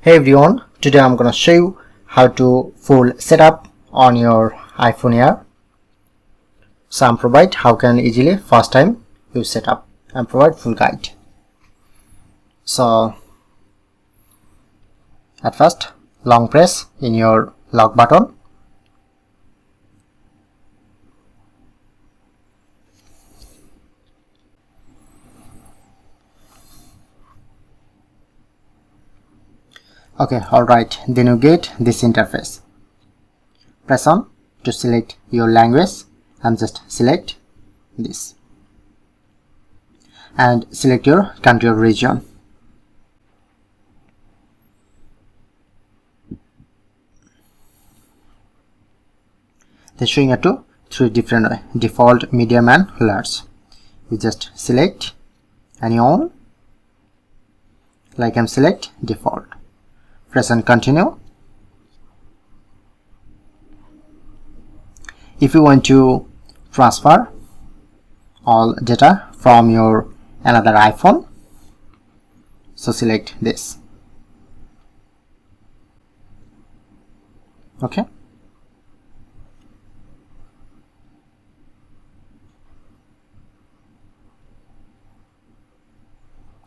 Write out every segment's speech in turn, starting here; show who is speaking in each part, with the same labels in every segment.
Speaker 1: Hey everyone, today I'm gonna show you how to full setup on your iPhone Air. So I'm provide how can easily first time you set up and provide full guide. So at first long press in your lock button. Okay, alright, then you get this interface. Press on to select your language and just select this and select your country or region. They're showing it to three different way: default, medium and large. You just select any on, like I'm select default. Press and continue. If you want to transfer all data from your another iPhone, so select this. Okay.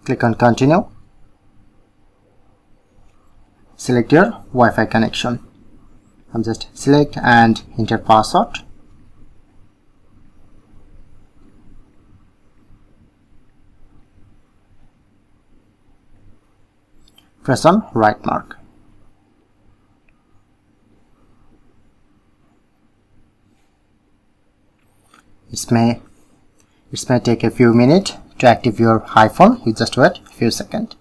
Speaker 1: Click on continue. Select your Wi-Fi connection. I'm just select and enter password. Press on right mark. It may take a few minutes to active your iPhone. You just wait a few seconds.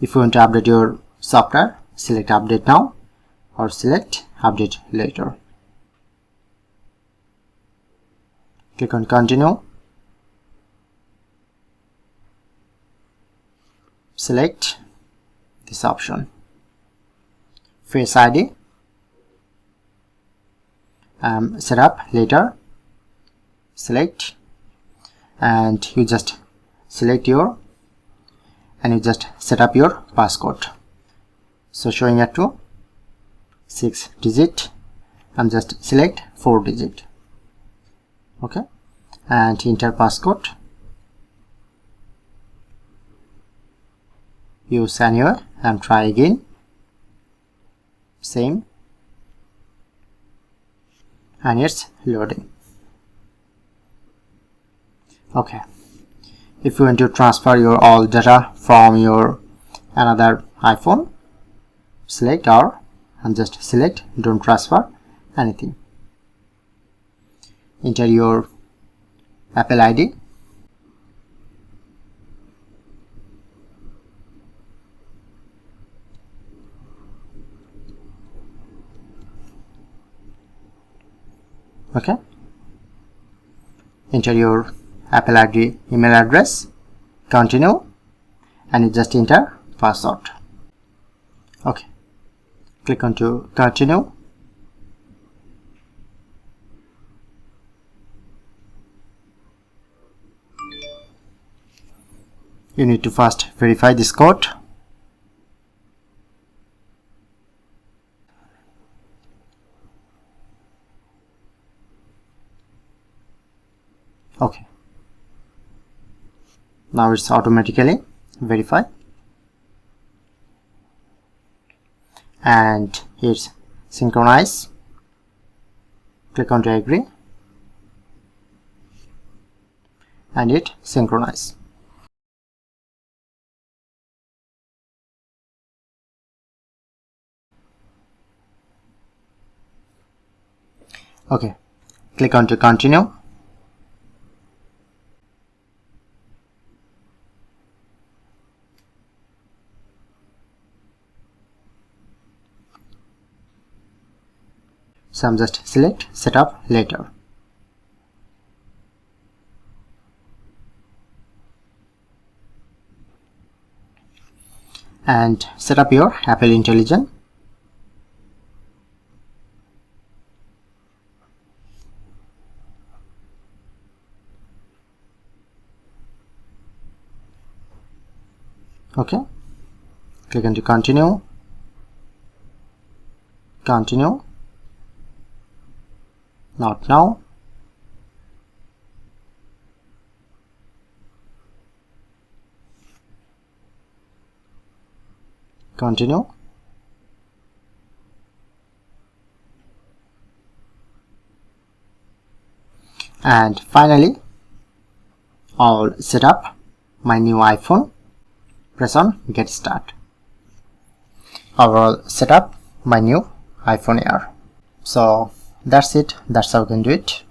Speaker 1: If you want to update your software, select update now or select update later. Click on continue. Select this option. Face ID. Set up later. Select and you just select your and you just set up your passcode. So showing it to 6 digit. I'm just select 4 digit. Okay, and enter passcode. Use anywhere and try again. Same, and it's loading. Okay, if you want to transfer your all data from your another iPhone, select or and just select don't transfer anything. Enter your Apple ID. Okay, enter your Apple ID email address, continue, and you just enter password. Okay, click on to continue. You need to first verify this code. Okay, now it's automatically verified and it's synchronize. Click on to agree and it synchronize. Okay, click on to continue. So I'm just select setup later. And set up your Apple Intelligence. Okay, click into continue, continue, not now, continue, and finally I'll set up my new iPhone. Press on get start. I will set up my new iPhone Air. So that's it, that's how you can do it.